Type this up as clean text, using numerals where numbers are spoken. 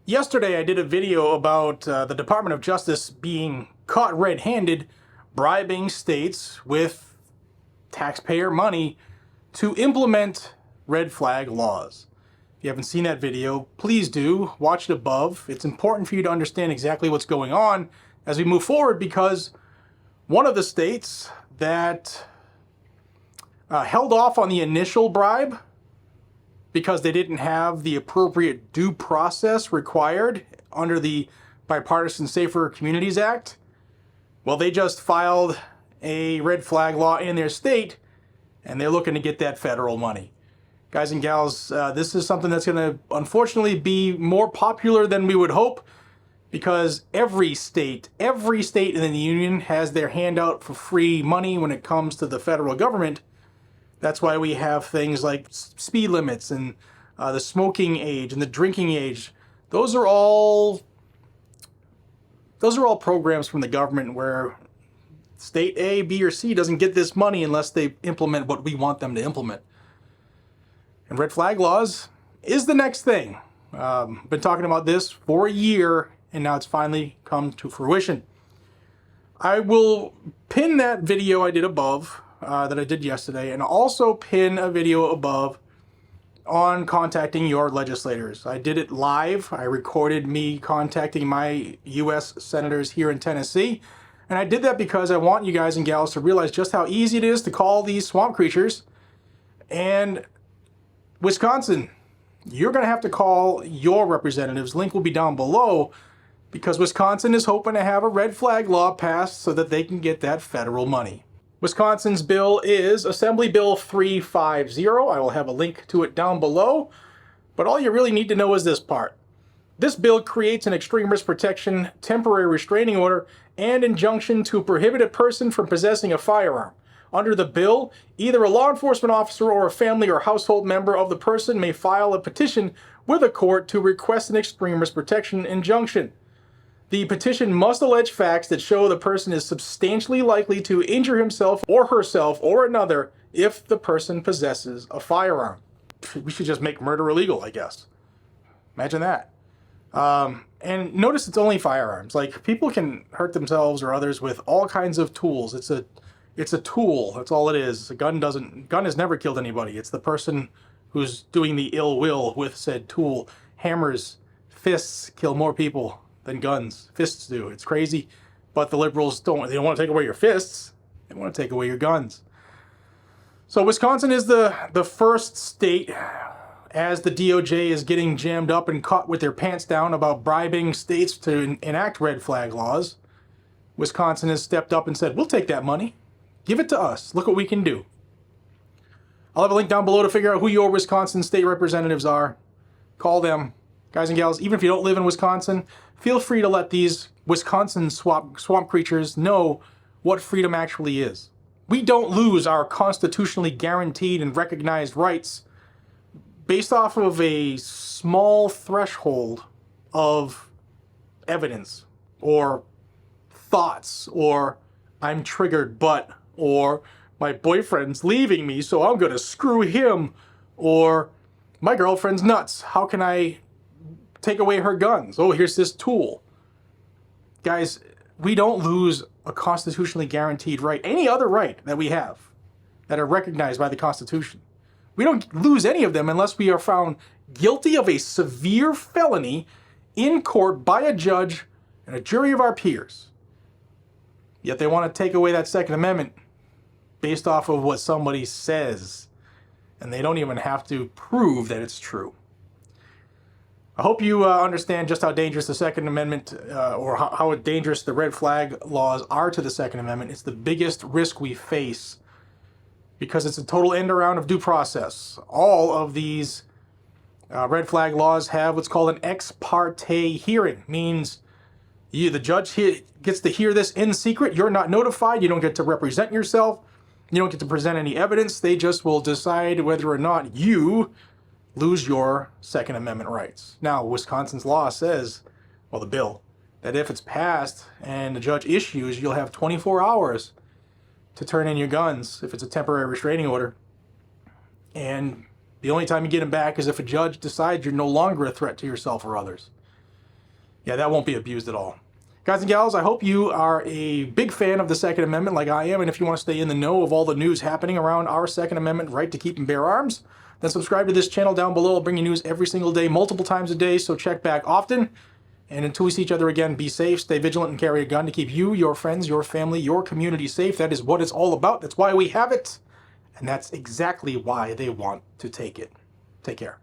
Yesterday I did a video about the Department of Justice being caught red-handed bribing states with taxpayer money to implement red flag laws. If you haven't seen that video, please do. Watch it above. It's important for you to understand exactly what's going on as we move forward, because one of the states that held off on the initial bribe because they didn't have the appropriate due process required under the Bipartisan Safer Communities Act, well, they just filed a red flag law in their state, and they're looking to get that federal money. Guys and gals, this is something that's going to unfortunately be more popular than we would hope, because every state in the union has their hand out for free money when it comes to the federal government. That's why we have things like speed limits and the smoking age and the drinking age. Those are all programs from the government where state A, B, or C doesn't get this money unless they implement what we want them to implement. And red flag laws is the next thing. Been talking about this for a year, and now it's finally come to fruition. I will pin that video I did above, that I did yesterday, and also pin a video above on contacting your legislators. I did it live. I recorded me contacting my U.S. senators here in Tennessee, and I did that because I want you guys and gals to realize just how easy it is to call these swamp creatures. And Wisconsin, you're going to have to call your representatives. Link will be down below, because Wisconsin is hoping to have a red flag law passed so that they can get that federal money. Wisconsin's bill is Assembly Bill 350. I will have a link to it down below, but all you really need to know is this part. This bill creates an extreme risk protection, temporary restraining order, and injunction to prohibit a person from possessing a firearm. Under the bill, either a law enforcement officer or a family or household member of the person may file a petition with a court to request an extreme risk protection injunction. The petition must allege facts that show the person is substantially likely to injure himself or herself or another if the person possesses a firearm. We should just make murder illegal, I guess. Imagine that. And notice it's only firearms. Like, people can hurt themselves or others with all kinds of tools. It's a tool. That's all it is. A gun has never killed anybody. It's the person who's doing the ill will with said tool. Hammers, fists kill more people than guns. Fists do. It's crazy, but the liberals don't want to take away your fists. They want to take away your guns. So Wisconsin is the first state, as the DOJ is getting jammed up and caught with their pants down about bribing states to enact red flag laws. Wisconsin has stepped up and said, we'll take that money. Give it to us. Look what we can do. I'll have a link down below to figure out who your Wisconsin state representatives are. Call them. Guys and gals, even if you don't live in Wisconsin, feel free to let these Wisconsin swamp creatures know what freedom actually is. We don't lose our constitutionally guaranteed and recognized rights based off of a small threshold of evidence or thoughts, or I'm triggered but, or my boyfriend's leaving me so I'm going to screw him, or my girlfriend's nuts. How can I take away her guns? Oh, here's this tool. Guys, we don't lose a constitutionally guaranteed right, any other right that we have that are recognized by the Constitution. We don't lose any of them unless we are found guilty of a severe felony in court by a judge and a jury of our peers. Yet they want to take away that Second Amendment based off of what somebody says, and they don't even have to prove that it's true. I hope you understand just how dangerous the Second Amendment, or how dangerous the red flag laws are to the Second Amendment. It's the biggest risk we face because it's a total end around of due process. All of these red flag laws have what's called an ex parte hearing. Means the judge gets to hear this in secret. You're not notified. You don't get to represent yourself. You don't get to present any evidence. They just will decide whether or not you lose your Second Amendment rights. Now, Wisconsin's law says, well, the bill, that if it's passed and the judge issues, you'll have 24 hours to turn in your guns if it's a temporary restraining order. And the only time you get them back is if a judge decides you're no longer a threat to yourself or others. Yeah, that won't be abused at all. Guys and gals, I hope you are a big fan of the Second Amendment like I am, and if you want to stay in the know of all the news happening around our Second Amendment right to keep and bear arms, then subscribe to this channel down below. I'll bring you news every single day, multiple times a day, so check back often. And until we see each other again, be safe, stay vigilant, and carry a gun to keep you, your friends, your family, your community safe. That is what it's all about. That's why we have it, and that's exactly why they want to take it. Take care.